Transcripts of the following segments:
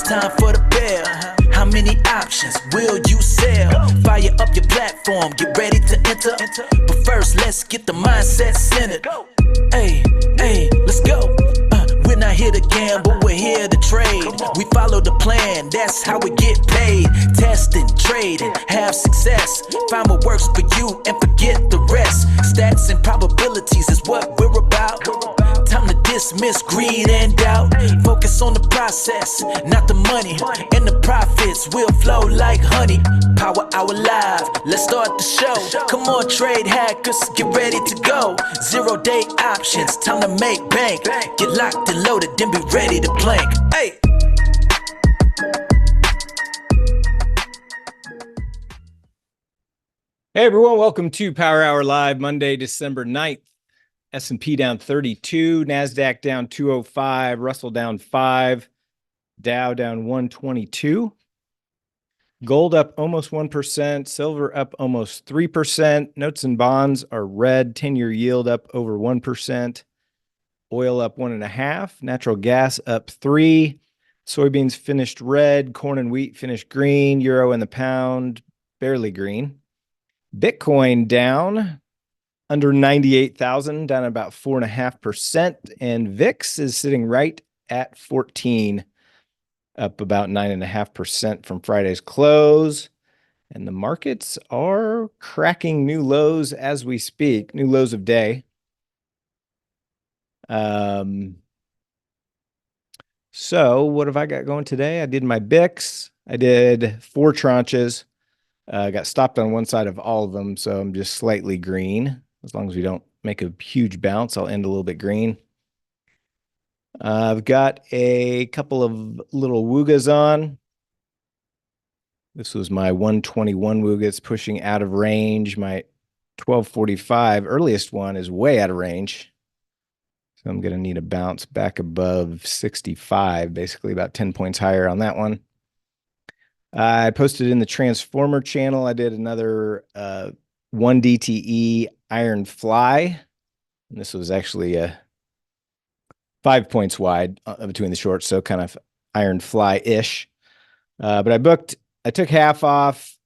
time for the bell. How many options will you sell? Fire up your platform, get ready to enter. But first, let's get the mindset centered. Hey, let's go. We're not here to gamble, we're here to trade. We follow the plan, that's how we get paid. Testing, trading, have success. Find what works for you and forget the rest. Stats and probabilities is what we're about. Time to dismiss greed and doubt. Focus on the process, not the money. And the profits will flow like honey. Power Hour Live, let's start the show. Come on, trade hackers, get ready to go. 0-day options, time to make bank. Get locked and loaded, then be ready to plank. Hey! Hey everyone, welcome to Power Hour Live, Monday, December 9th. S&P down 32, NASDAQ down 205, Russell down 5, Dow down 122. Gold up almost 1%, silver up almost 3%. Notes and bonds are red, 10-year yield up over 1%. Oil up 1.5%, natural gas up 3%. Soybeans finished red, corn and wheat finished green, euro and the pound barely green. Bitcoin down under 98,000, down about 4.5%, and VIX is sitting right at 14, up about 9.5% from Friday's close. And the markets are cracking new lows as we speak, new lows of day. So what have I got going today? I did my BICs. I did 4 tranches. Got stopped on one side of all of them, so I'm just slightly green. As long as we don't make a huge bounce, I'll end a little bit green. I've got a couple of little Woogas on. This was my 121 Wooga. It's pushing out of range. My 1245 earliest one is way out of range. So I'm going to need a bounce back above 65, basically about 10 points higher on that one. I posted in the Transformer channel. I did another 1 DTE iron fly. And this was actually 5 points wide between the shorts, so kind of iron fly-ish. But I took half off,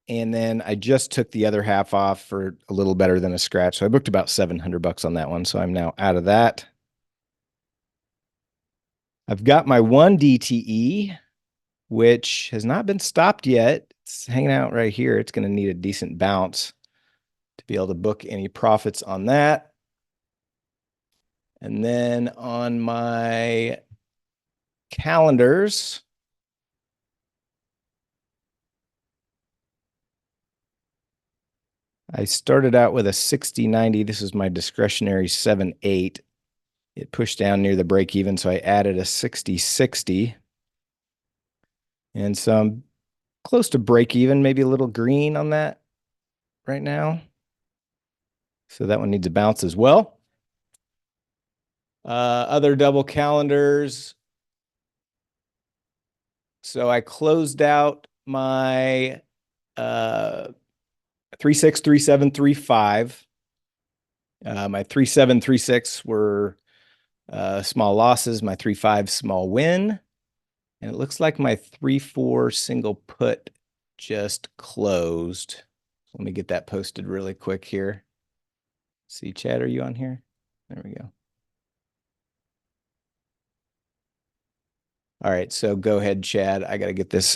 and then I just took the other half off for a little better than a scratch. So I booked about $700 on that one, so I'm now out of that. I've got my 1 DTE, which has not been stopped yet. It's hanging out right here. It's going to need a decent bounce to be able to book any profits on that. And then on my calendars, I started out with a 60-90. This is my discretionary 7-8. It pushed down near the break even, so I added a 60-60. And so I'm close to break even, maybe a little green on that right now. So that one needs a bounce as well. Other double calendars. So I closed out my 36, 37, 35. My 37, 36 were small losses. My 35 small win. And it looks like my 3-4 single put just closed. Let me get that posted really quick here. See, Chad, are you on here? There we go. All right, so go ahead, Chad. I got to get this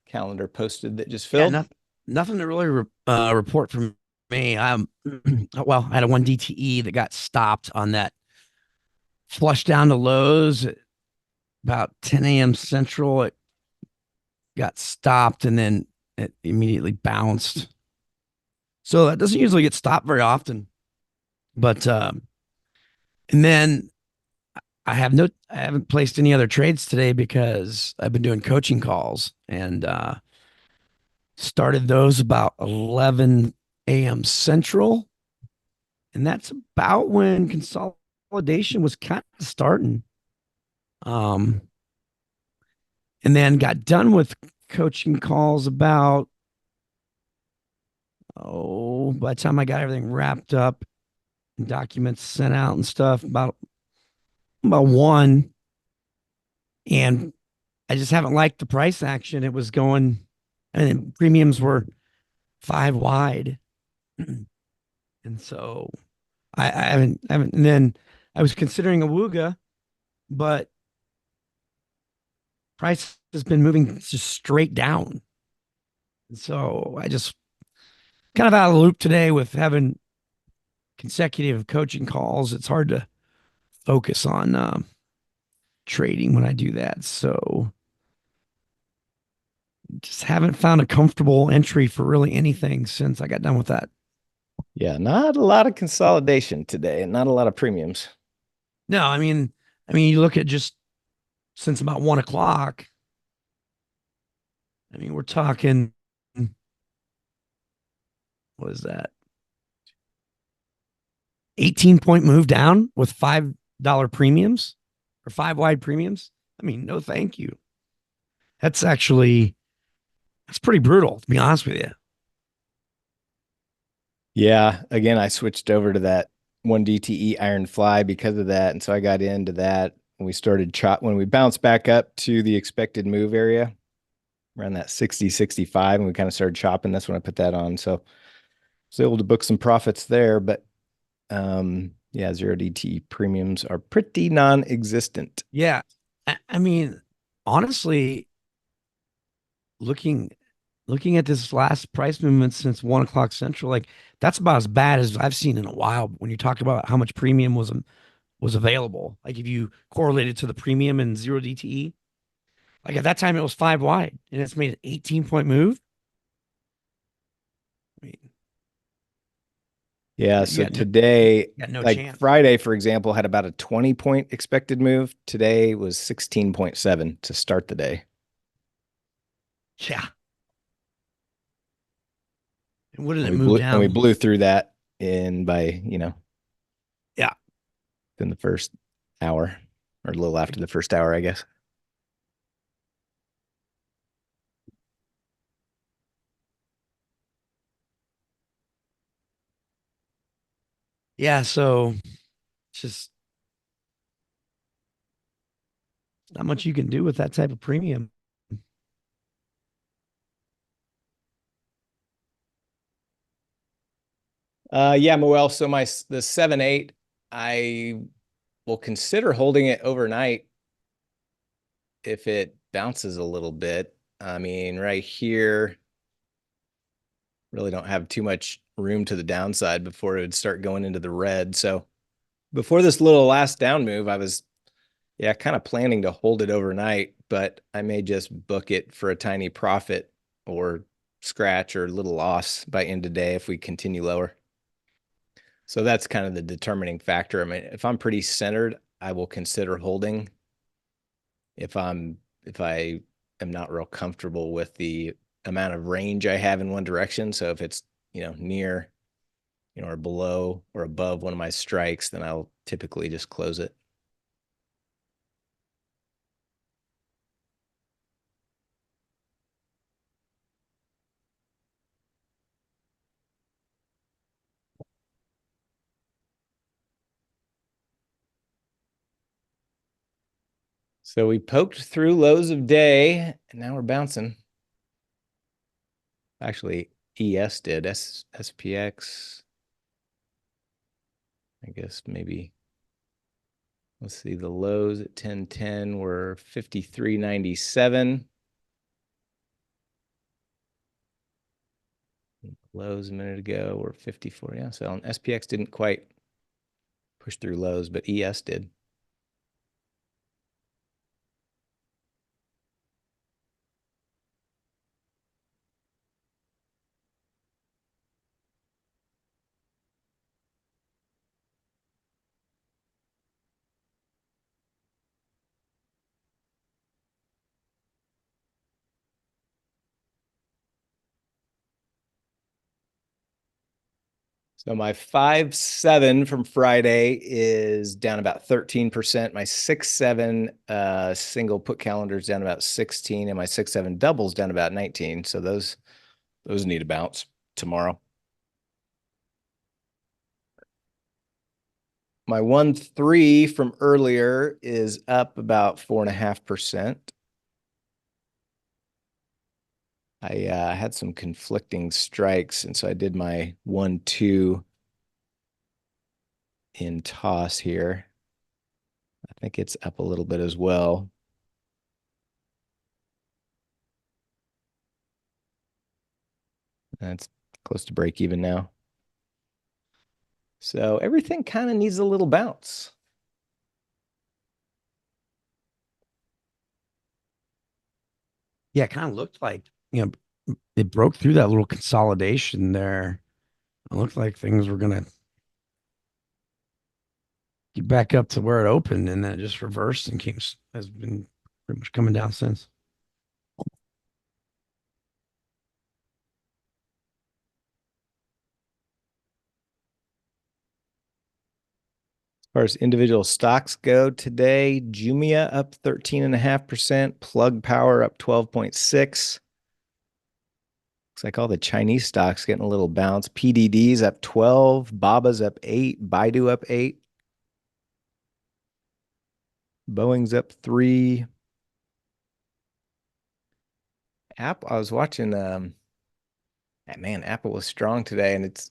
calendar posted that just filled. Yeah, nothing to really report from me. Well, I had a 1 DTE that got stopped on that flush down to lows at about 10 a.m. Central. It got stopped and then it immediately bounced. So that doesn't usually get stopped very often. But and then I haven't placed any other trades today because I've been doing coaching calls and started those about 11 a.m. Central. And that's about when consolidation was kind of starting. And then got done with coaching calls about, by the time I got everything wrapped up and documents sent out and stuff, about 1. And I just haven't liked the price action. It was going, and premiums were 5 wide. And so I haven't, and then I was considering a Wooga, but price has been moving just straight down. And so I just kind of out of the loop today with having consecutive coaching calls. It's hard to focus on trading when I do that. So just haven't found a comfortable entry for really anything since I got done with that. Yeah, not a lot of consolidation today, and not a lot of premiums. No, I mean, you look at just since about 1 o'clock. I mean, we're talking, what is that? 18-point move down with $5 premiums or 5 wide premiums. I mean, no, thank you. That's pretty brutal, to be honest with you. Yeah, again, I switched over to that one DTE iron fly because of that. And so I got into that when we started when we bounced back up to the expected move area around that 60, 65, and we kind of started chopping. That's when I put that on. So I was able to book some profits there, but yeah, zero DTE premiums are pretty non-existent. Yeah. I mean, honestly, looking at this last price movement since 1 o'clock central, like that's about as bad as I've seen in a while. When you talk about how much premium was available, like if you correlated to the premium and zero DTE, like at that time it was 5 wide and it's made an 18-point move. I mean, Yeah, you so got no, today, you got no like chance. Friday, for example, had about a 20-point expected move. Today was 16.7 to start the day. Yeah. And what did And it we move blew and we down? blew through that in by, Yeah. in the first hour or a little after the first hour, I guess. Yeah. So it's just not much you can do with that type of premium. Yeah, Moel. So the 7-8, I will consider holding it overnight if it bounces a little bit. I mean, right here, really don't have too much room to the downside before it would start going into the red. So before this little last down move, I was, yeah, kind of planning to hold it overnight, but I may just book it for a tiny profit or scratch or little loss by end of day if we continue lower. So that's kind of the determining factor. I mean, if I'm pretty centered, I will consider holding. If I am not real comfortable with the amount of range I have in one direction, so if it's, near, or below or above one of my strikes, then I'll typically just close it. So we poked through lows of day, and now we're bouncing. Actually, ES did. SPX. I guess maybe. Let's see. The lows at 1010 were 53.97. Lows a minute ago were 54. Yeah. So SPX didn't quite push through lows, but ES did. So my 5-7 from Friday is down about 13%. My 6-7 single put calendar is down about 16, and my 6-7 doubles down about 19. So those need a bounce tomorrow. My 1-3 from earlier is up about 4.5%. I had some conflicting strikes, and so I did my 1-2 in toss here. I think it's up a little bit as well. That's close to break even now. So everything kind of needs a little bounce. Yeah, it kind of looked like, it broke through that little consolidation there. It looked like things were gonna get back up to where it opened, and then it just reversed and has been pretty much coming down since. As far as individual stocks go today, Jumia up 13.5%, Plug Power up 12.6. Looks like all the Chinese stocks getting a little bounce. PDD's up 12, Baba's up 8, Baidu up 8. Boeing's up 3. Apple, I was watching man, Apple was strong today, and it's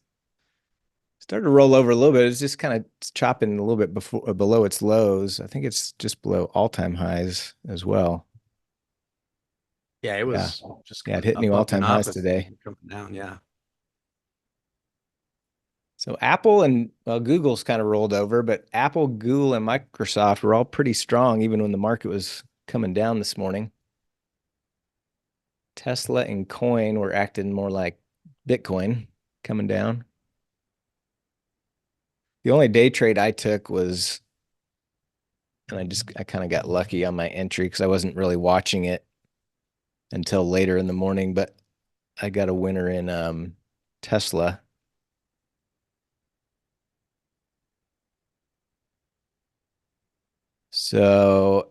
started to roll over a little bit. It's just kind of chopping a little bit below its lows. I think it's just below all-time highs as well. Yeah, it was just it hit up, new up, all-time and highs up, today. coming down. Yeah. So Apple and Google's kind of rolled over, but Apple, Google, and Microsoft were all pretty strong, even when the market was coming down this morning. Tesla and Coin were acting more like Bitcoin, coming down. The only day trade I took was, and I kind of got lucky on my entry because I wasn't really watching it until later in the morning, but I got a winner in Tesla. So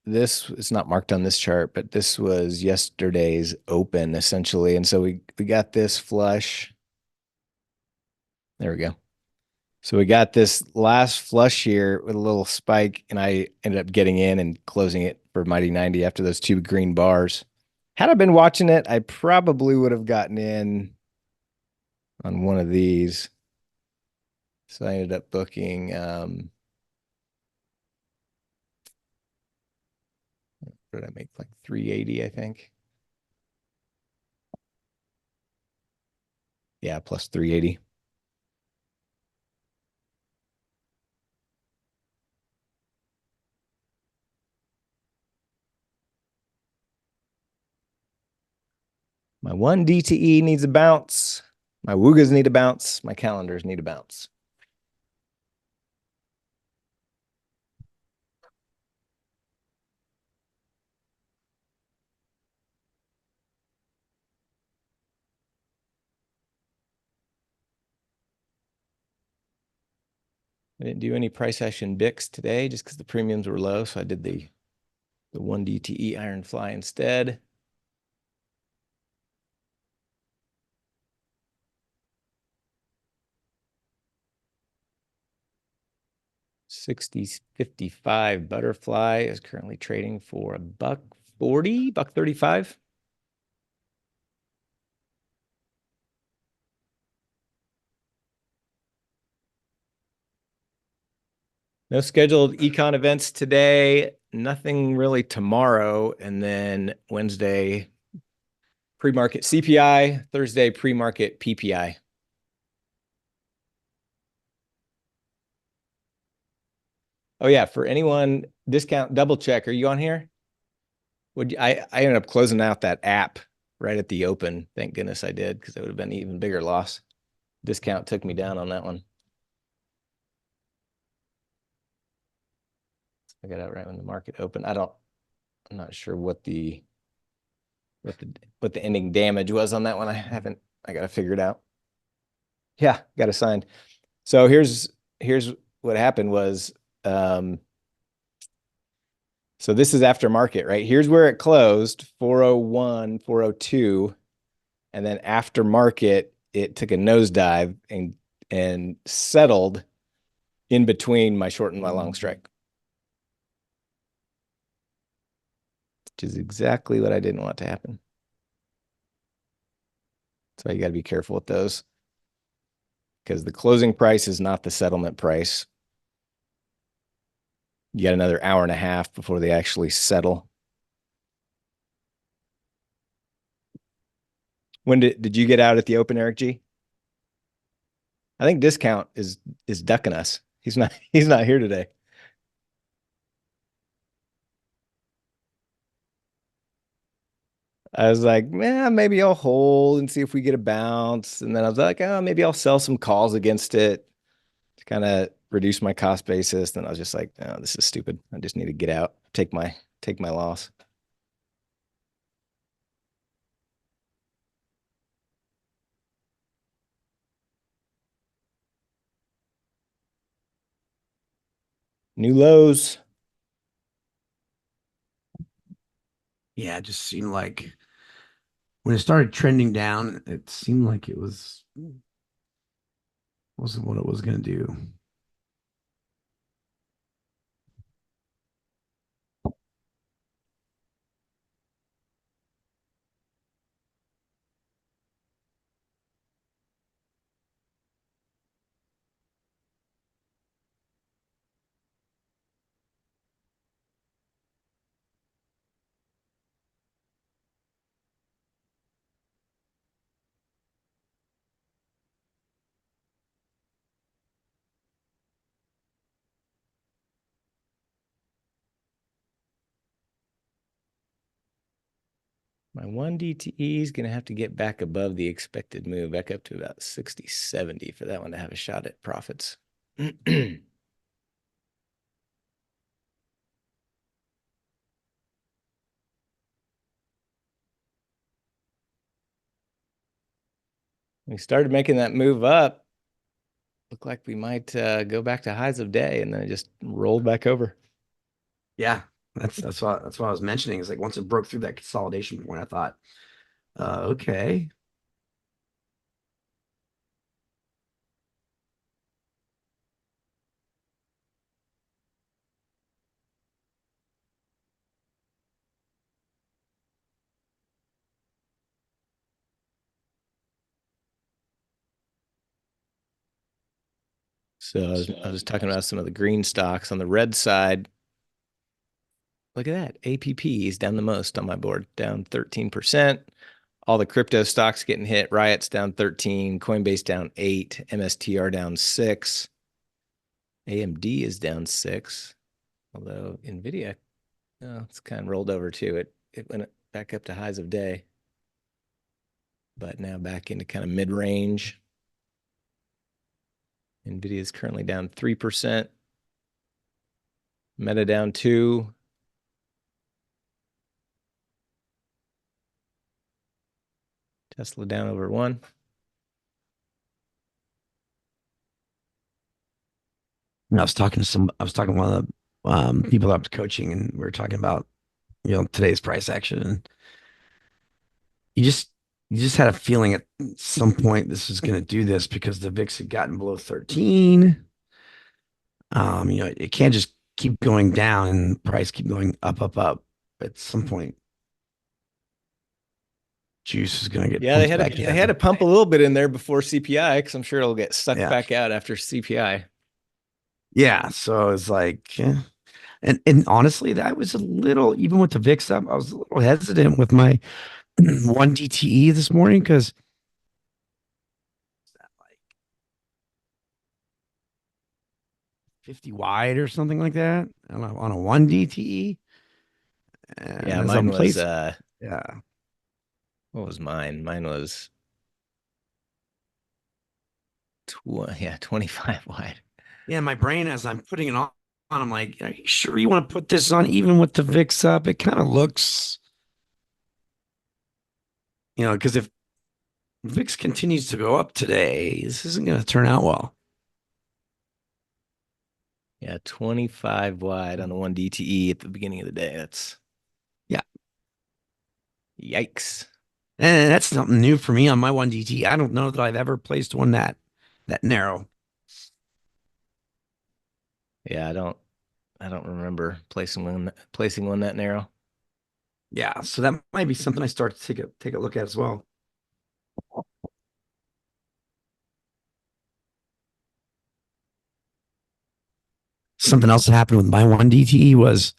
this is not marked on this chart, but this was yesterday's open essentially. And so we got this flush. There we go. So we got this last flush here with a little spike, and I ended up getting in and closing it for Mighty 90 after those two green bars. Had I been watching it, I probably would have gotten in on one of these. So I ended up booking what did I make? Like 380, I think. Yeah, plus 380. My one DTE needs a bounce. My Woogas need a bounce. My calendars need a bounce. I didn't do any price action BICs today just because the premiums were low. So I did the one DTE Iron Fly instead. $60.55 Butterfly is currently trading for $1.40, $1.35. No scheduled econ events today. Nothing really tomorrow. And then Wednesday, pre-market CPI. Thursday, pre-market PPI. Oh yeah, for anyone, discount double check. Are you on here? I ended up closing out that app right at the open. Thank goodness I did, because it would have been an even bigger loss. Discount took me down on that one. I got out right when the market opened. I'm not sure what the ending damage was on that one. I got to figure it out. Yeah, got assigned. So here's what happened was, so this is after market, right? Here's where it closed, 401, 402. And then after market, it took a nosedive and settled in between my short and my long strike, which is exactly what I didn't want to happen. So you got to be careful with those because the closing price is not the settlement price. You got another hour and a half before they actually settle. When did you get out at the open, Eric G? I think Discount is ducking us. He's not here today. I was like, man, maybe I'll hold and see if we get a bounce. And then I was like, oh, maybe I'll sell some calls against it to kind of reduce my cost basis. Then I was just like, oh, this is stupid. I just need to get out, take my loss. New lows. Yeah, it just seemed like when it started trending down, it seemed like it wasn't what it was going to do. My one DTE is going to have to get back above the expected move, back up to about 60, 70 for that one to have a shot at profits. We started making that move up. Looked like we might go back to highs of day, and then it just rolled back over. Yeah, that's what I was mentioning. Is like once it broke through that consolidation point, I thought, okay. So I was talking about some of the green stocks on the red side. Look at that. APP is down the most on my board, down 13%. All the crypto stocks getting hit. Riot's down 13, Coinbase down 8, MSTR down 6. AMD is down 6. Although Nvidia, it's kind of rolled over too. It went back up to highs of day, but now back into kind of mid-range. Nvidia is currently down 3%. Meta down 2. Tesla down over 1. I was talking to one of the people that I was coaching, and we were talking about, today's price action. And you just had a feeling at some point this was going to do this because the VIX had gotten below 13. It can't just keep going down and price keep going up, up, up. At some point, juice is going to get they had to pump a little bit in there before CPI because I'm sure it'll get sucked back out after CPI. Yeah, so it's like, and honestly, that was a little, even with the VIX up, I was a little hesitant with my one DTE this morning because like 50 wide or something like that on a one DTE. And yeah, mine was yeah. What was mine? Mine was 25 wide. Yeah, my brain as I'm putting it on, I'm like, are you sure you want to put this on even with the VIX up? It kind of looks, because if VIX continues to go up today, this isn't going to turn out well. Yeah, 25 wide on the one DTE at the beginning of the day. That's yikes. And that's something new for me on my one DTE. I don't know that I've ever placed one that narrow. Yeah, I don't remember placing one that narrow. Yeah, so that might be something I start to take a look at as well. something else that happened with my one DTE was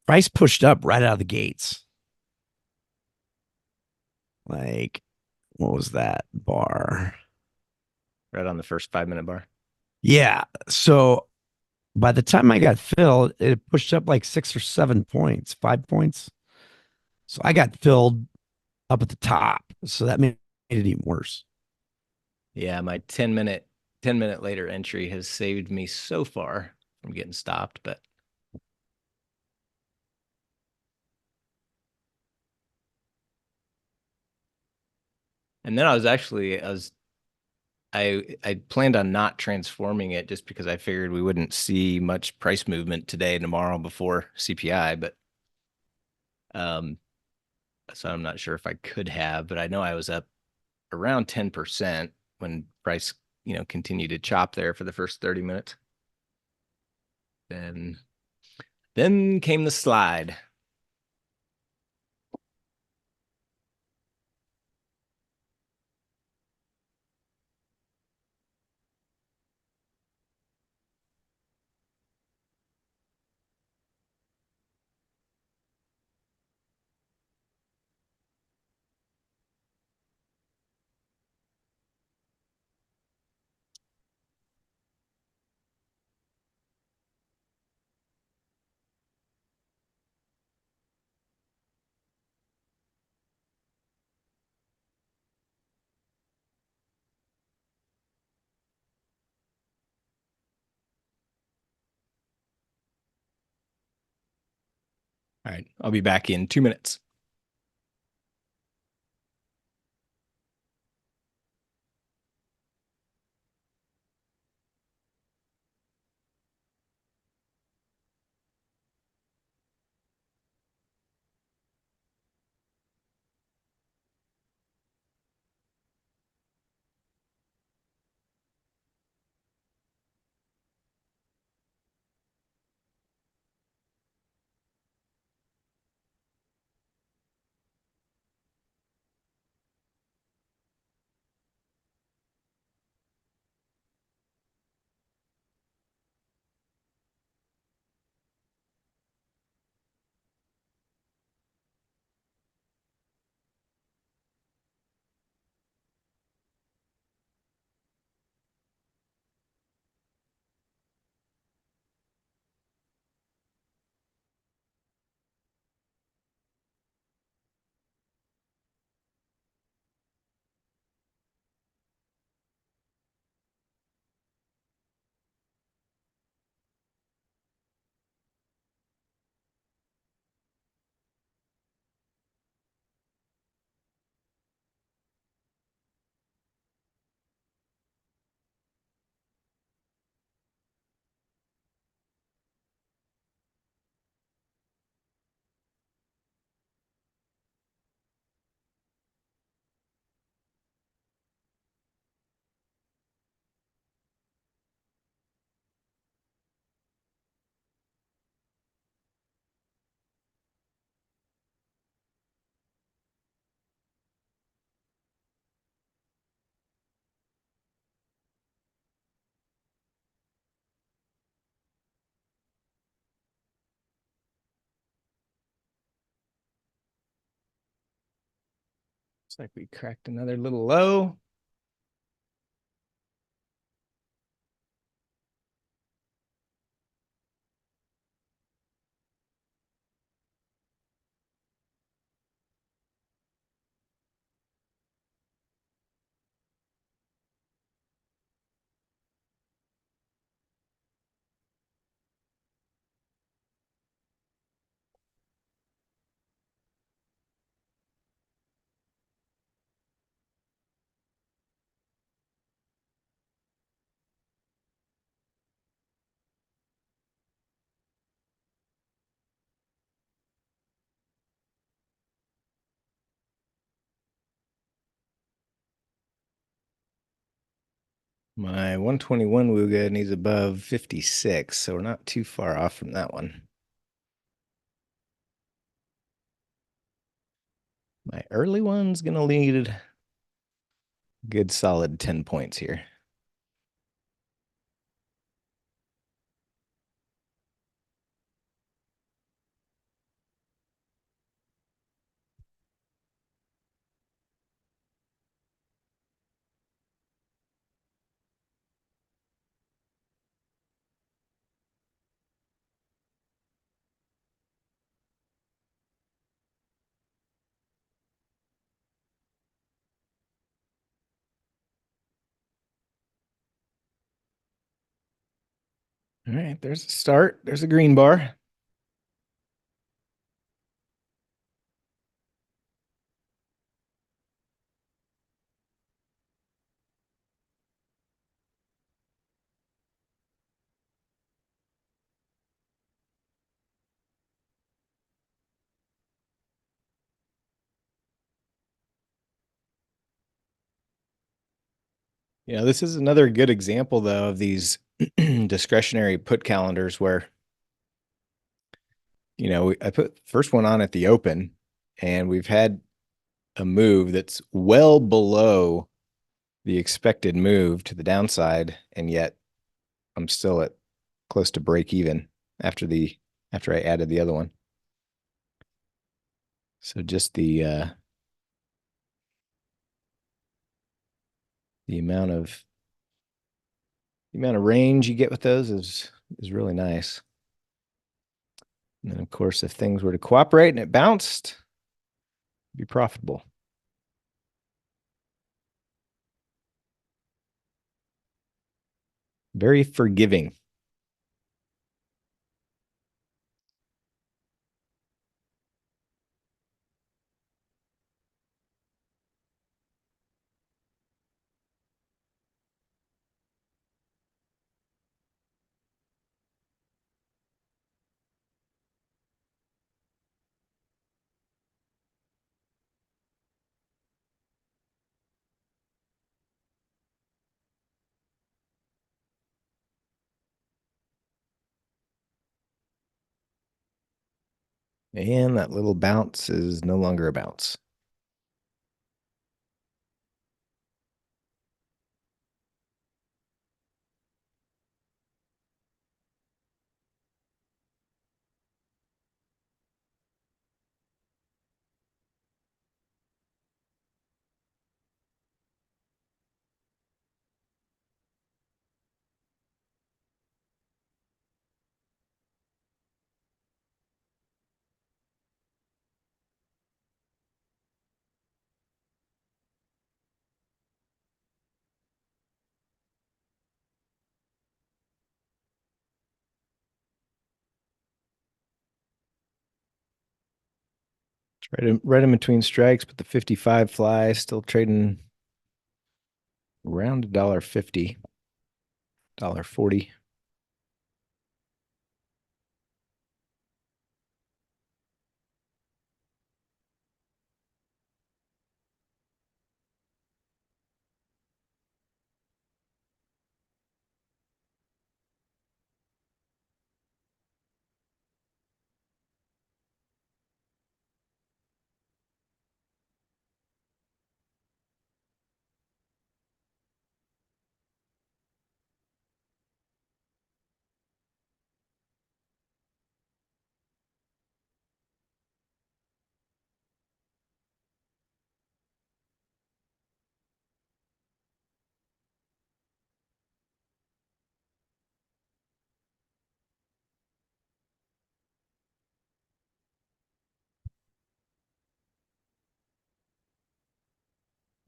price pushed up right out of the gates. Like, what was that bar? Right on the first 5-minute bar. Yeah. So by the time I got filled, it pushed up like 6 or 7 points, 5 points. So I got filled up at the top. So that made it even worse. Yeah, my 10-minute later entry has saved me so far from getting stopped, but and then I planned on not transforming it just because I figured we wouldn't see much price movement today and tomorrow before CPI, but so I'm not sure if I could have, but I know I was up around 10% when price, continued to chop there for the first 30 minutes. Then came the slide. All right, I'll be back in 2 minutes. Looks like we cracked another little low. My 121 Wuga needs above 56, so we're not too far off from that one. My early one's gonna lead good solid 10 points here. All right, there's a start. There's a green bar. This is another good example, though, of these discretionary put calendars where, I put first one on at the open, and we've had a move that's well below the expected move to the downside, and yet I'm still at close to break even after I added the other one. So just the amount of range you get with those is really nice. And then, of course, if things were to cooperate and it bounced, it'd be profitable. Very forgiving. And that little bounce is no longer a bounce. It's right in between strikes, but the 55 fly still trading around $1.50, $1.40.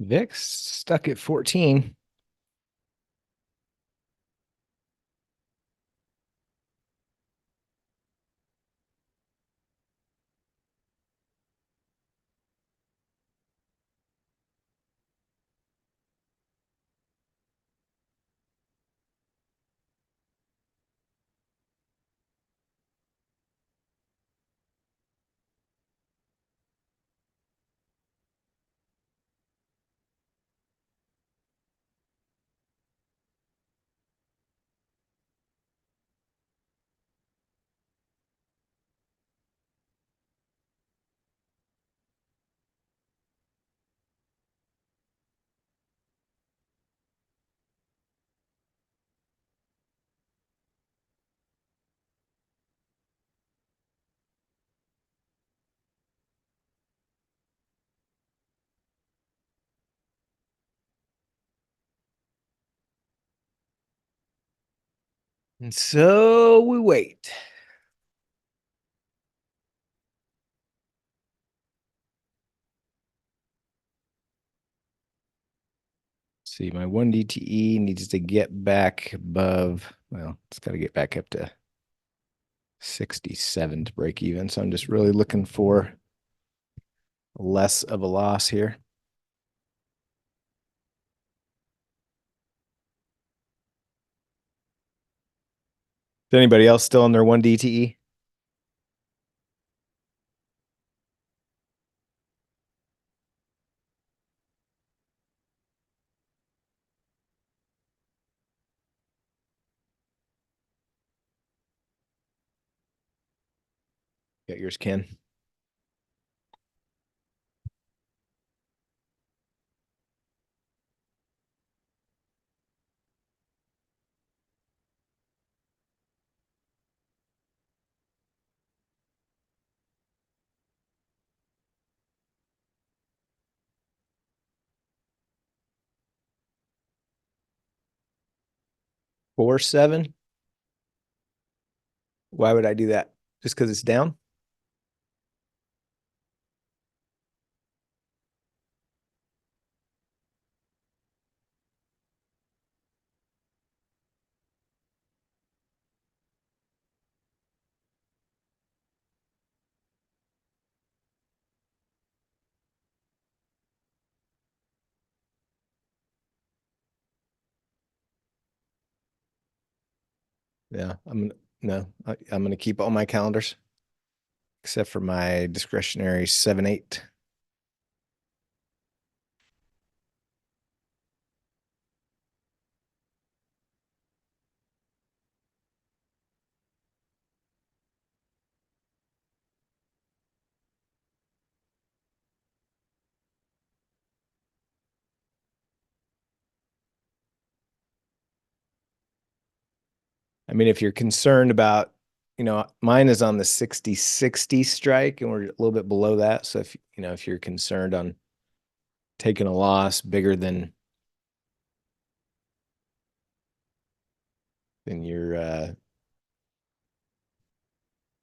VIX stuck at 14. And so we wait. See, my 1 DTE needs to get back above, well, it's got to get back up to 67 to break even. So I'm just really looking for less of a loss here. Is anybody else still on their 1 DTE? Got yours, Ken. Four, seven. Why would I do that? Just because it's down? Yeah, I'm gonna keep all my calendars except for my discretionary 7-8. I mean, if you're concerned about, mine is on the 60-60 strike and we're a little bit below that. So if you're concerned on taking a loss bigger than you're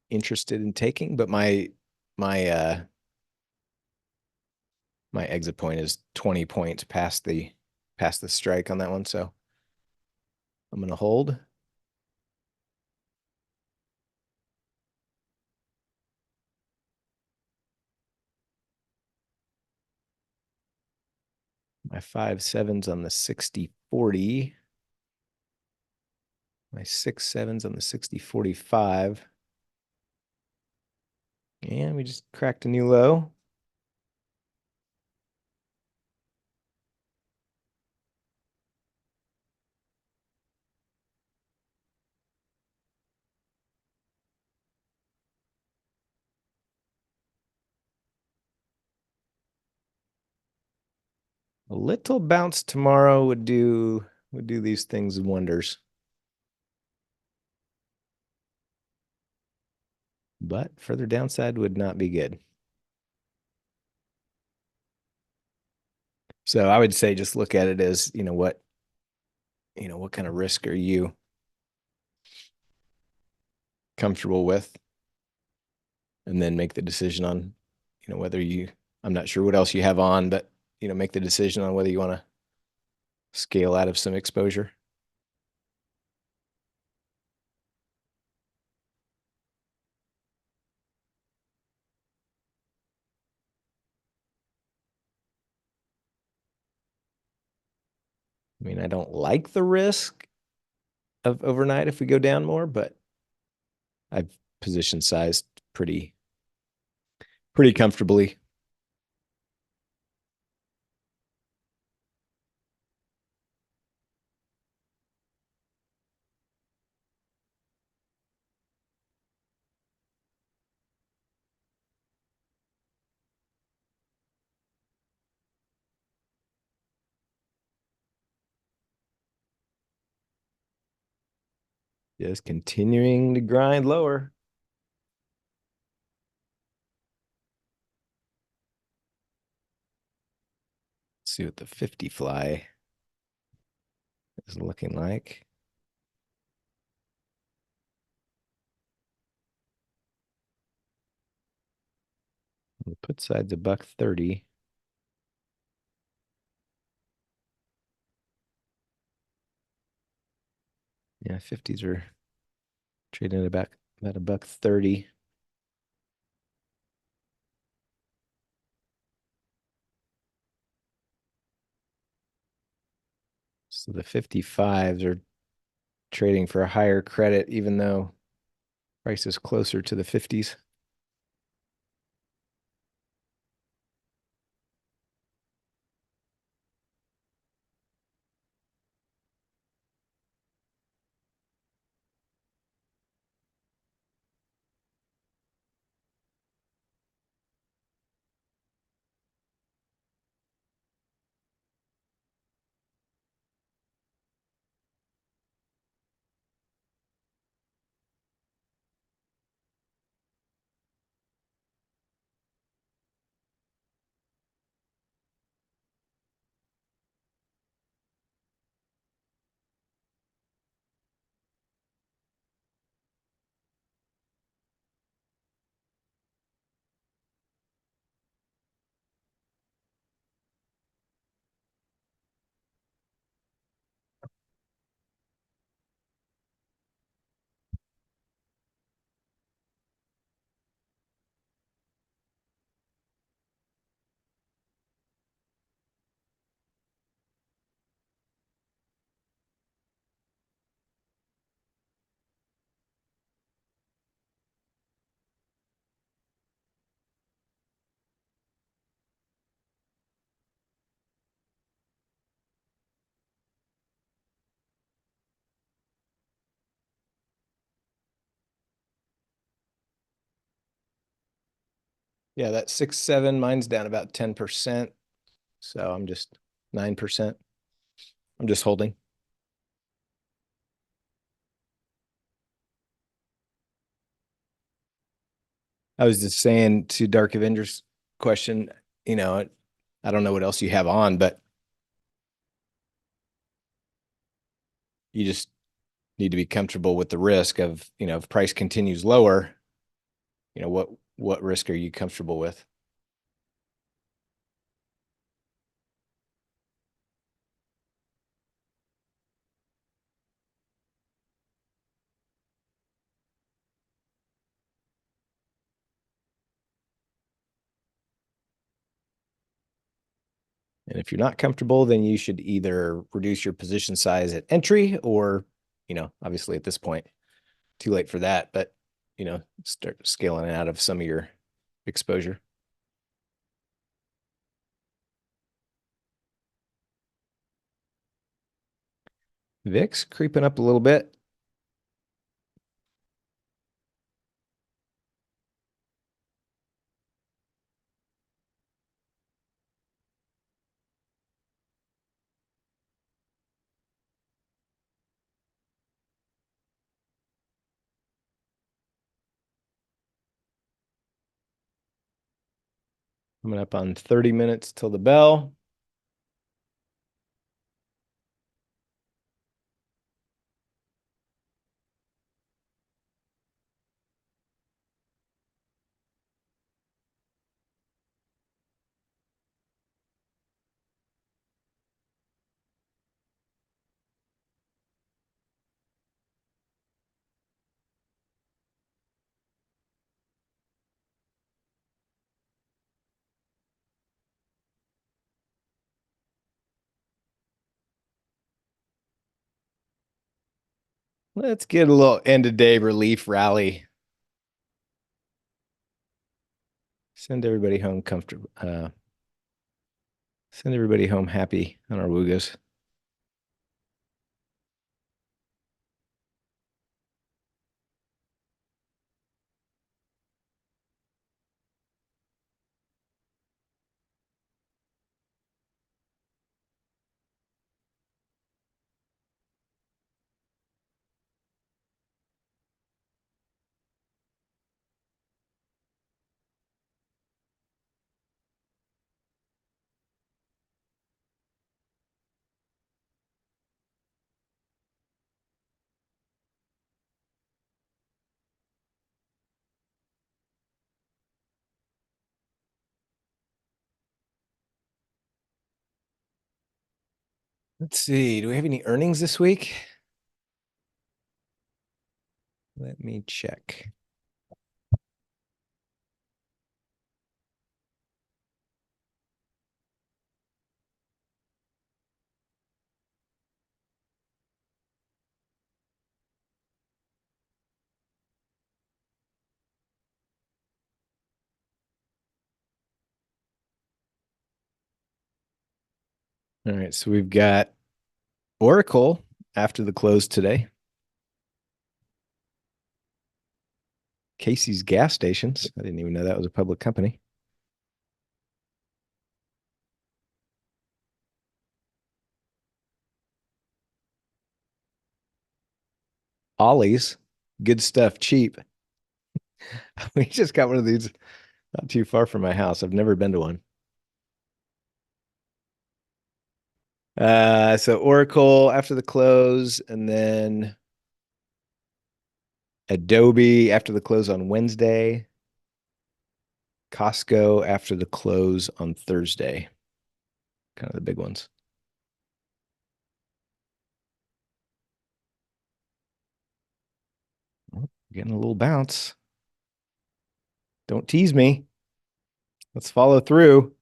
interested in taking, but my my exit point is 20 points past the strike on that one. So I'm gonna hold. My 5-7s on the 60-40. My 6-7s on the 60-45. And we just cracked a new low. A little bounce tomorrow would do these things wonders. But further downside would not be good. So I would say just look at it as, what kind of risk are you comfortable with? And then make the decision on, whether I'm not sure what else you have on, but, make the decision on whether you want to scale out of some exposure. I mean, I don't like the risk of overnight if we go down more, but I've position sized pretty comfortably. Just continuing to grind lower. Let's see what the 50 fly is looking like. The put side's $1.30. Yeah, 50s are trading at about $1.30. So the 55s are trading for a higher credit, even though price is closer to the 50s. Yeah, that 6-7, mine's down about 10%. So I'm just 9%. I'm just holding. I was just saying to Dark Avenger's question, I don't know what else you have on, but you just need to be comfortable with the risk of, if price continues lower, what risk are you comfortable with? And if you're not comfortable, then you should either reduce your position size at entry or, obviously at this point, too late for that, but, start scaling out of some of your exposure. VIX creeping up a little bit. Coming up on 30 minutes till the bell. Let's get a little end of day relief rally. Send everybody home comfortable. Send everybody home happy on our Woogos. Let's see. Do we have any earnings this week? Let me check. All right, so we've got Oracle after the close today. Casey's Gas Stations. I didn't even know that was a public company. Ollie's, good stuff, cheap. We just got one of these not too far from my house. I've never been to one. So Oracle after the close, and then Adobe after the close on Wednesday. Costco after the close on Thursday. Kind of the big ones. Oh, getting a little bounce. Don't tease me. Let's follow through.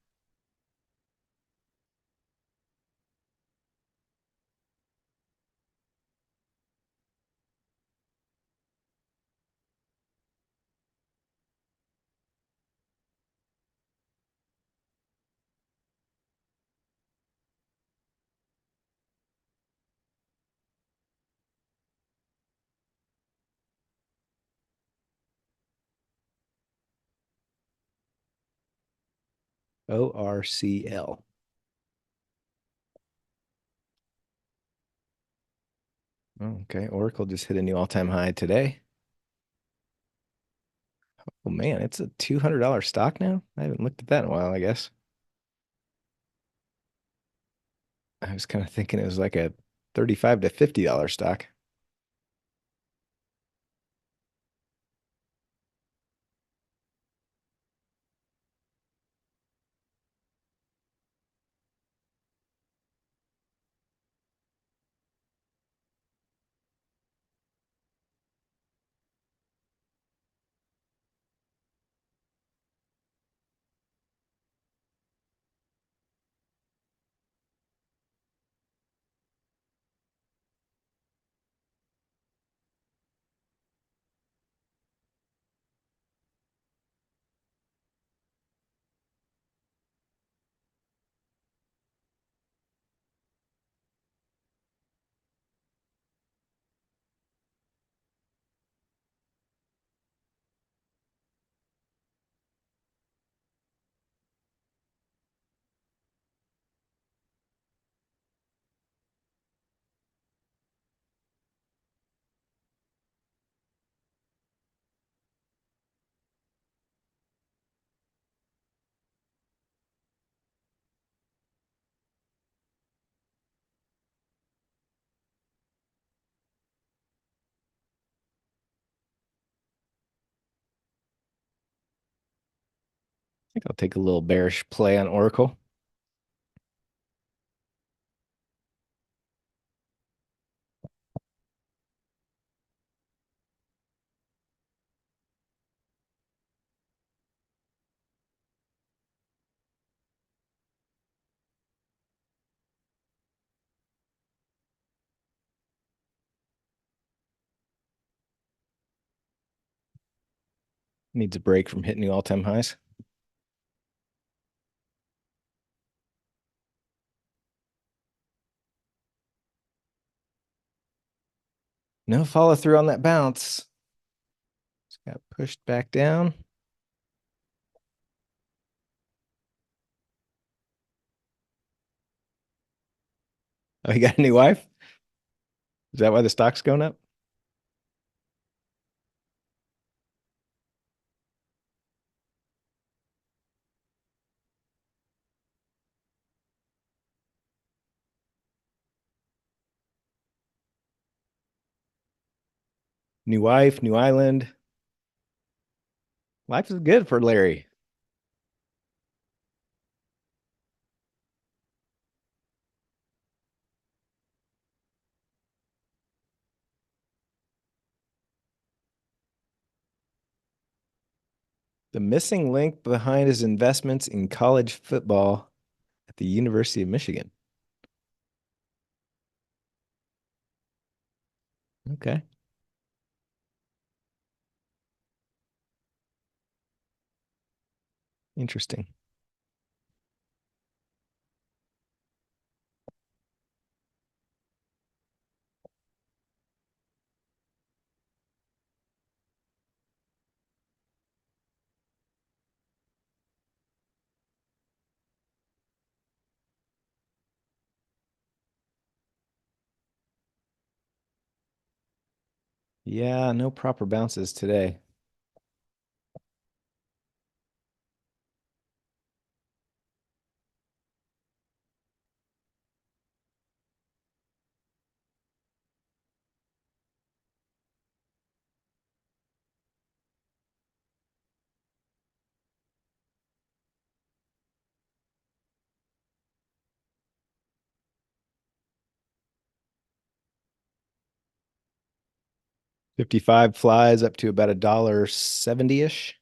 ORCL. Okay, Oracle just hit a new all-time high today. Oh man, it's a $200 stock now? I haven't looked at that in a while, I guess. I was kind of thinking it was like a $35 to $50 stock. I think I'll take a little bearish play on Oracle. Needs a break from hitting new all-time highs. No follow through on that bounce. Just got pushed back down. Oh, you got a new wife? Is that why the stock's going up? New wife, new island. Life is good for Larry. The missing link behind his investments in college football at the University of Michigan. Okay. Interesting. Yeah, no proper bounces today. $55 flies up to about $1.70-ish.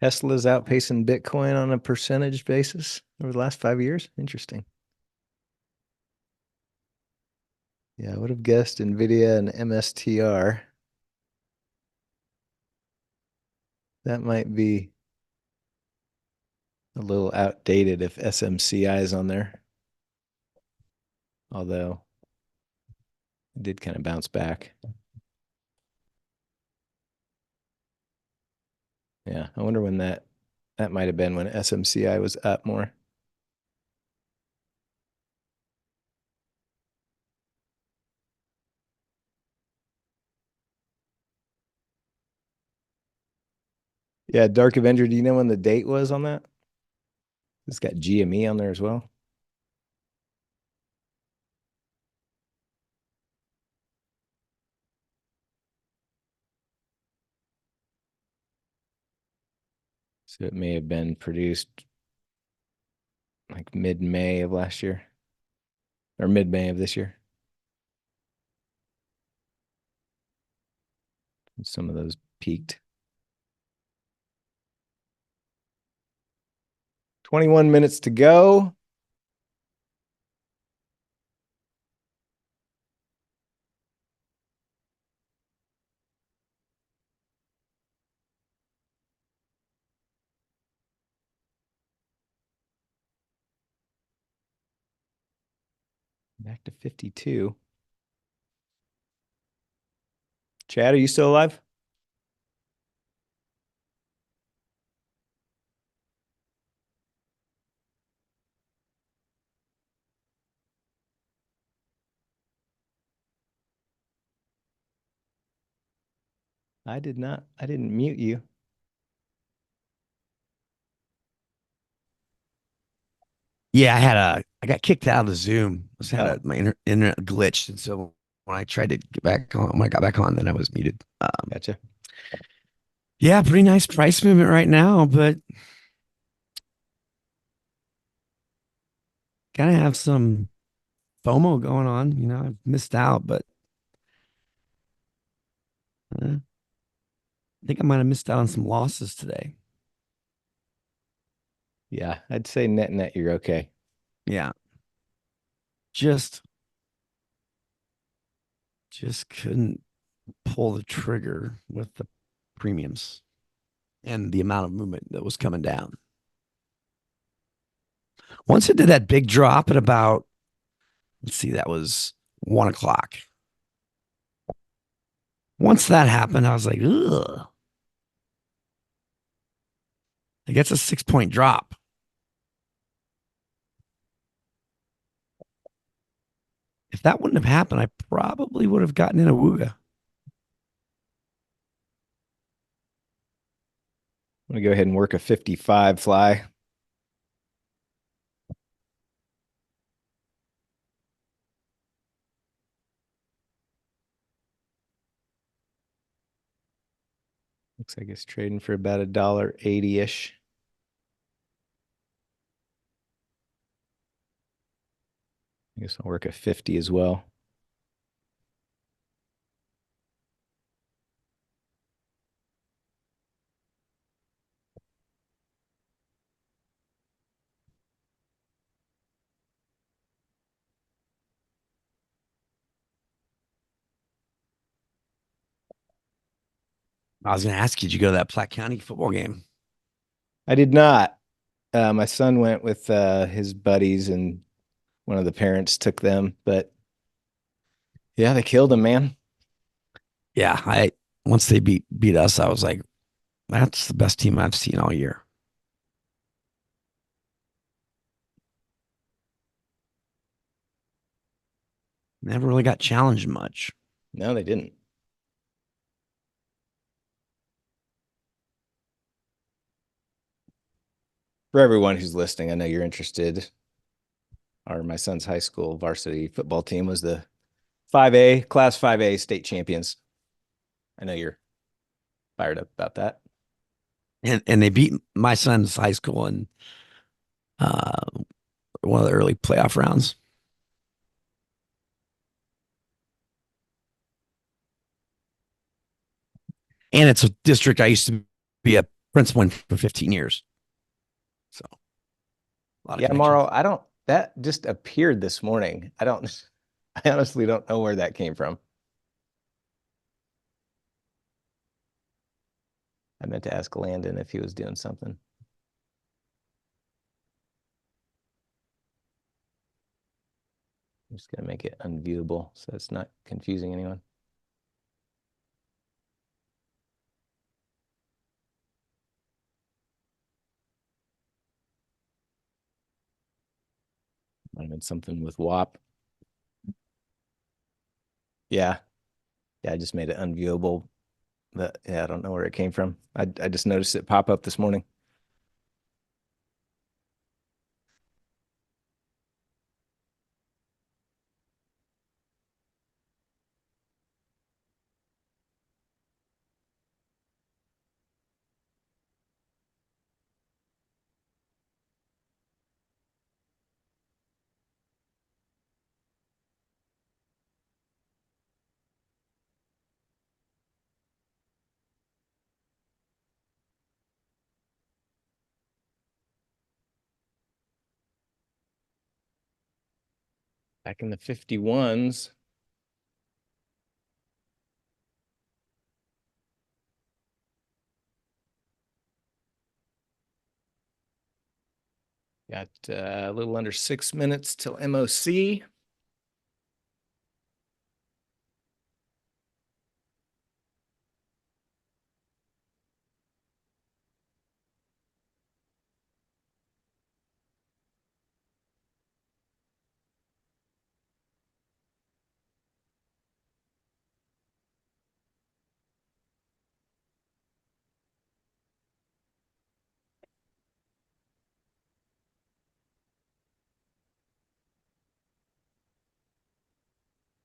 Tesla's outpacing Bitcoin on a percentage basis over the last 5 years. Interesting. Yeah, I would have guessed NVIDIA and MSTR. That might be a little outdated if SMCI is on there. Although it did kind of bounce back. Yeah, I wonder when that might have been when SMCI was up more. Yeah, Dark Avenger, do you know when the date was on that? It's got GME on there as well. So it may have been produced like mid-May of last year or mid-May of this year. Some of those peaked. 21 minutes to go. Back to 52. Chad, are you still alive? I didn't mute you. Yeah, I got kicked out of the Zoom. I just had my internet glitched, and so when I tried to get back on, when I got back on, then I was muted. Gotcha. Yeah, pretty nice price movement right now, but gotta have some FOMO going on. You know, I've missed out, but I think I might have missed out on some losses today. Yeah, I'd say net you're okay. Yeah. Just couldn't pull the trigger with the premiums and the amount of movement that was coming down. Once it did that big drop at about, let's see, that was 1 o'clock. Once that happened, I was like, ugh. It gets a 6-point drop. If that wouldn't have happened, I probably would have gotten in a Wooga. I'm gonna go ahead and work a 55 fly. Looks like it's trading for about $1.80-ish. I guess I'll work at 50 as well. I was going to ask you, did you go to that Platte County football game? I did not. My son went with his buddies, and one of the parents took them. But yeah, they killed him, man. Yeah, once they beat us, I was like, that's the best team I've seen all year. Never really got challenged much. No, they didn't. For everyone who's listening, I know you're interested. My son's high school varsity football team was the 5A, Class 5A state champions. I know you're fired up about that. And they beat my son's high school in one of the early playoff rounds. And it's a district I used to be a principal in for 15 years. So a lot of Yeah, Morrow, that just appeared this morning. I honestly don't know where that came from. I meant to ask Landon if he was doing something. I'm just going to make it unviewable so it's not confusing anyone. Might have been something with WAP. Yeah. Yeah, I just made it unviewable. But yeah, I don't know where it came from. I just noticed it pop up this morning. Back in the 51s. Got a little under 6 minutes till MOC.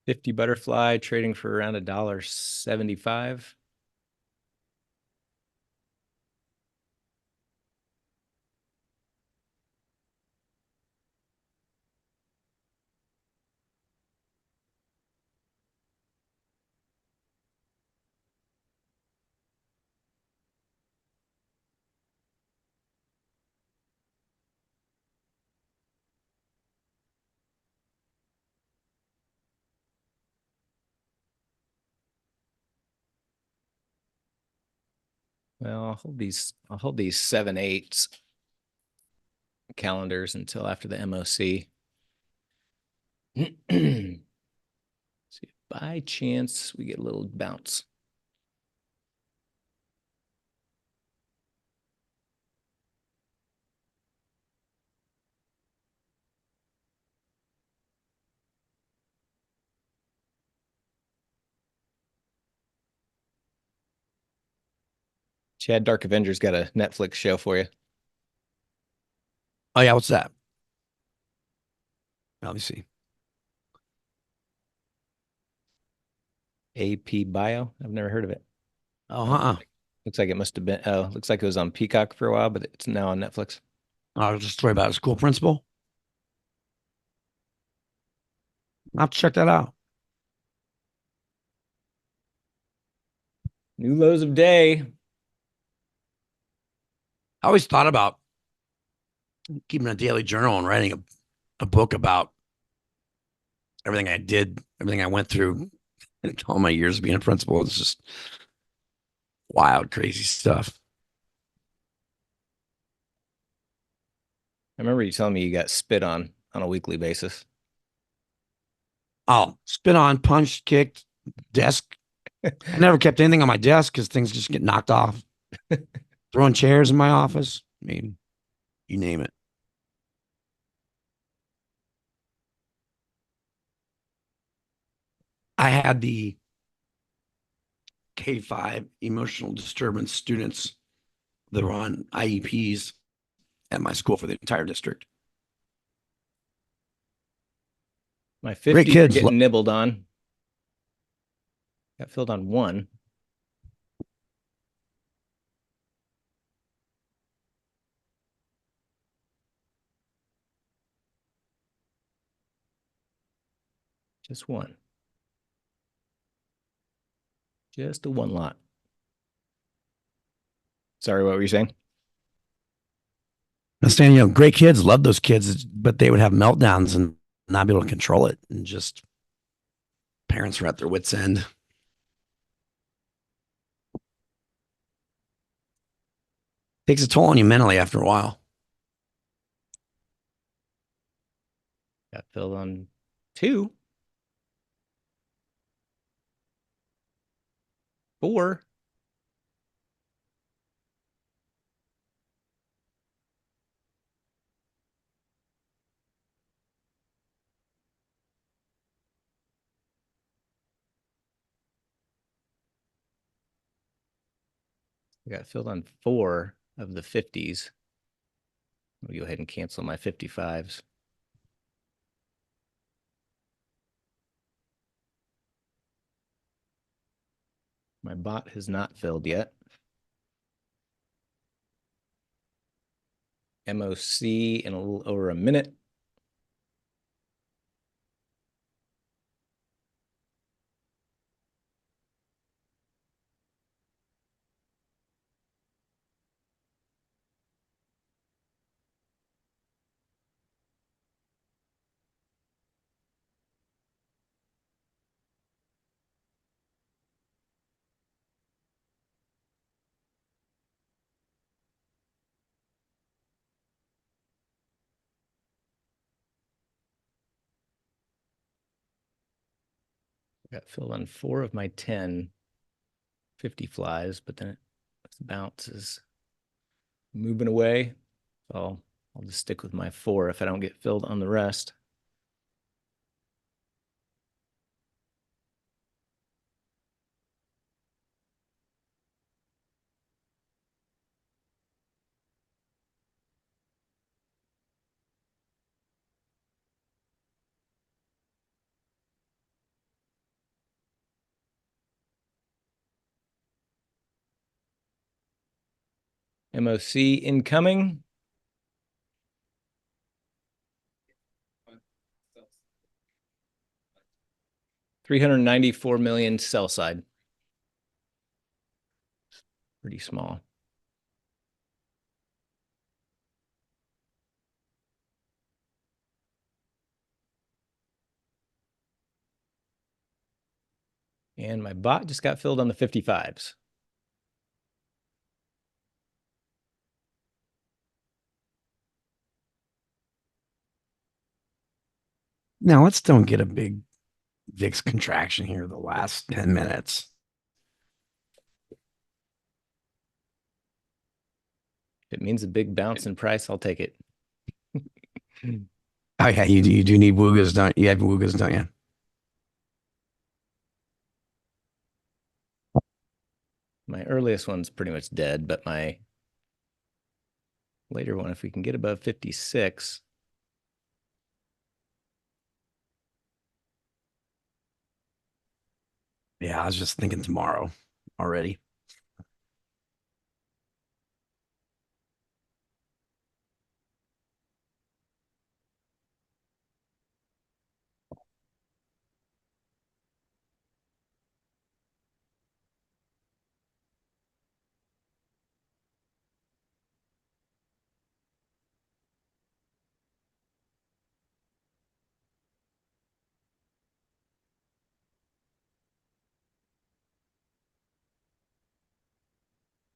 $50 butterfly trading for around $1.75. Well, I'll hold these 7/8 calendars until after the MOC. See if by chance we get a little bounce. Chad, Dark Avengers got a Netflix show for you. Oh yeah, what's that? Let me see. AP Bio. I've never heard of it. Oh, Looks like it must have been, oh, looks like it was on Peacock for a while, but it's now on Netflix. Just a story about a school principal. I'll have to check that out. New lows of day. I always thought about keeping a daily journal and writing a book about everything I did, everything I went through, and all my years of being a principal. It's just wild, crazy stuff. I remember you telling me you got spit on a weekly basis. Oh, spit on, punched, kicked, desk. I never kept anything on my desk because things just get knocked off. Throwing chairs in my office. I mean, you name it. I had the K-5 emotional disturbance students that were on IEPs at my school for the entire district. My Great 50s are kids. getting nibbled on. Got filled on one. Just one. Just a one lot. Sorry, what were you saying? Understand, great kids, love those kids, but they would have meltdowns and not be able to control it. And just parents were at their wits' end. Takes a toll on you mentally after a while. Got filled on two. Four. I got filled on 4 of the 50s. I'll go ahead and cancel my 55s. My bot has not filled yet. MOC in a little over a minute. Got filled on 4 of my 10 50 flies, but then the bounce is moving away. So I'll just stick with my 4 if I don't get filled on the rest. MOC incoming. $394 million sell side. Pretty small. And my bot just got filled on the 55s. Now let's don't get a big VIX contraction here the last 10 minutes. If it means a big bounce in price, I'll take it. Oh yeah, you do need Woogas, don't you? You have Woogas, don't you? My earliest one's pretty much dead, but my later one, if we can get above 56. Yeah, I was just thinking tomorrow already.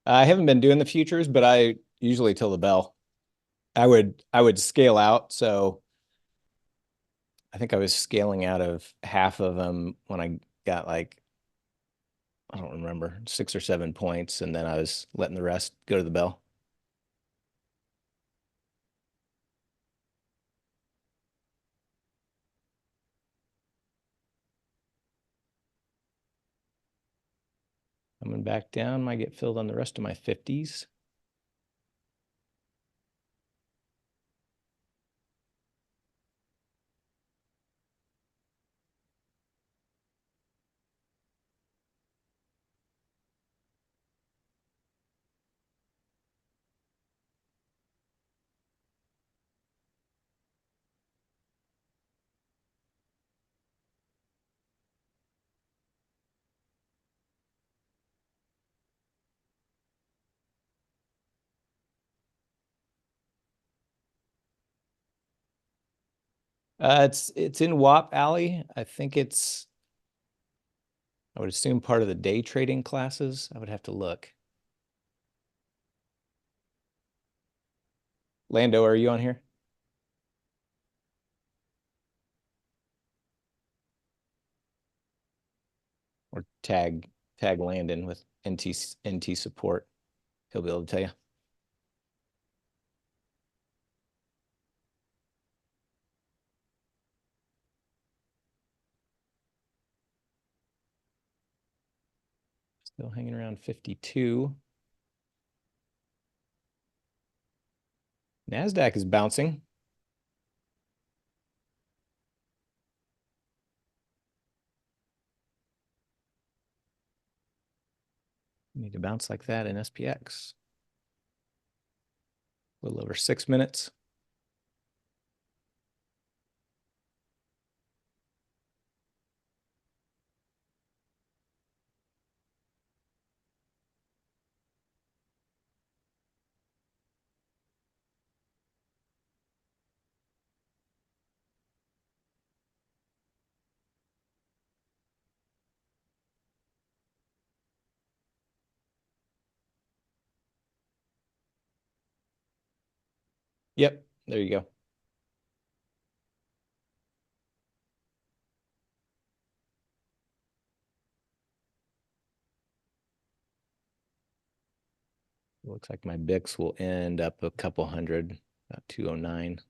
I haven't been doing the futures, but I usually till the bell. I would scale out. So I think I was scaling out of half of them when I got like, I don't remember, 6 or 7 points, and then I was letting the rest go to the bell. Coming back down, might get filled on the rest of my 50s. It's in WAP Alley. I think I would assume part of the day trading classes. I would have to look. Lando, are you on here? Or tag Landon with NT support. He'll be able to tell you. Still hanging around 52. NASDAQ is bouncing. Need to bounce like that in SPX. A little over 6 minutes. Yep, there you go. Looks like my BIX will end up a couple hundred, about 209.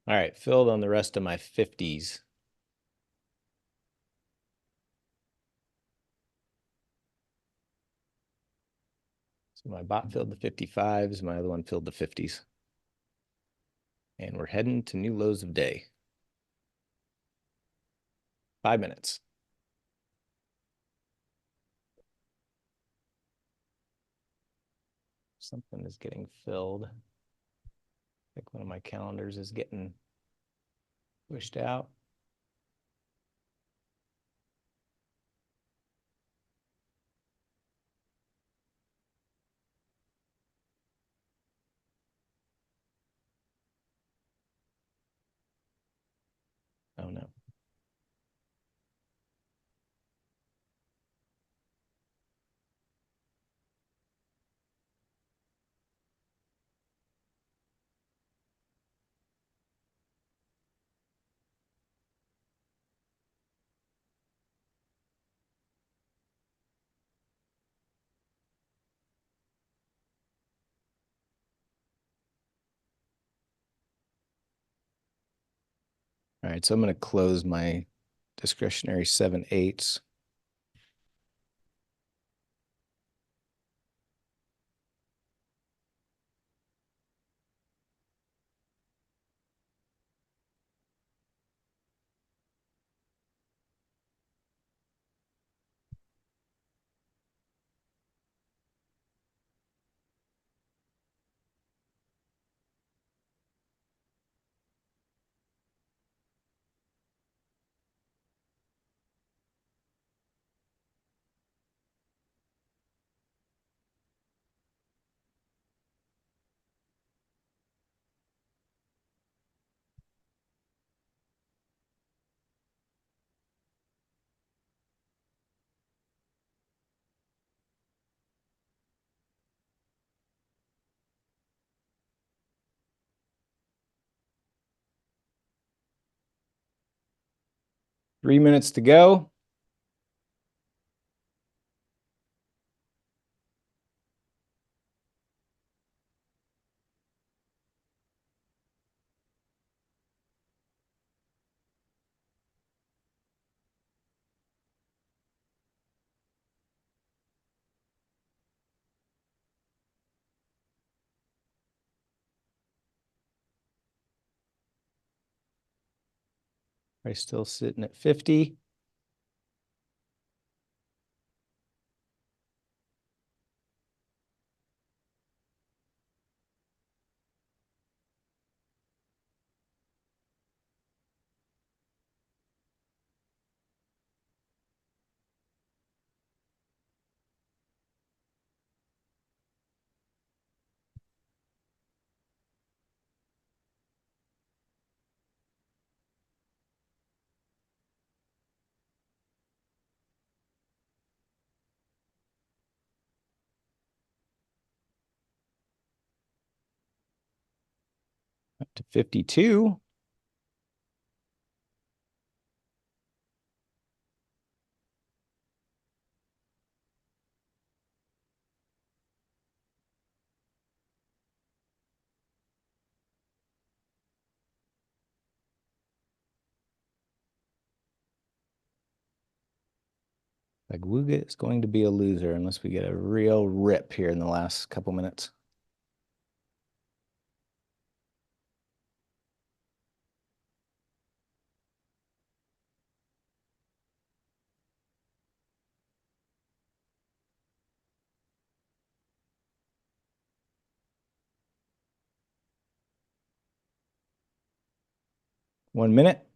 All right, filled on the rest of my 50s. So my bot filled the 55s, my other one filled the 50s. And we're heading to new lows of day. 5 minutes. Something is getting filled. I think one of my calendars is getting pushed out. Oh no. All right, so I'm going to close my discretionary 7/8. 3 minutes to go. Price still sitting at 50. Up to 52. Like Wooga is going to be a loser unless we get a real rip here in the last couple minutes. One minute.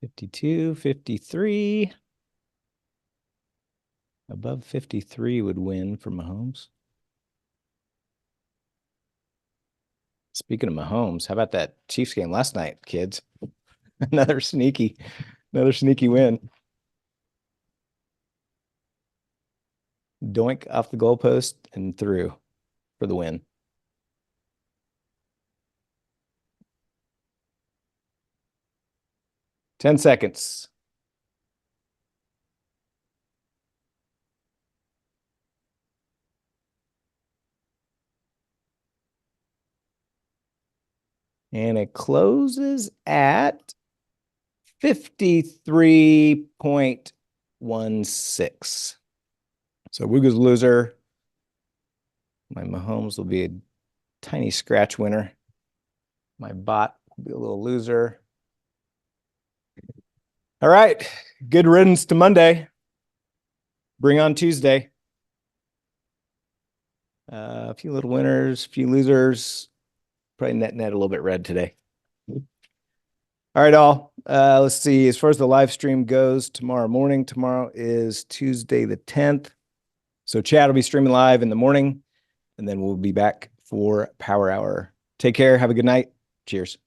$52, $53. Above 53 would win for Mahomes. Speaking of Mahomes, how about that Chiefs game last night, kids? Another sneaky win. Doink off the goalpost and through for the win. Ten seconds. And it closes at 53.16. So Wooga's loser. My Mahomes will be a tiny scratch winner. My bot will be a little loser. All right. Good riddance to Monday. Bring on Tuesday. A few little winners, a few losers. Probably net a little bit red today. All right, all. Let's see. As far as the live stream goes, tomorrow is Tuesday the 10th. So Chad will be streaming live in the morning, and then we'll be back for Power Hour. Take care. Have a good night. Cheers.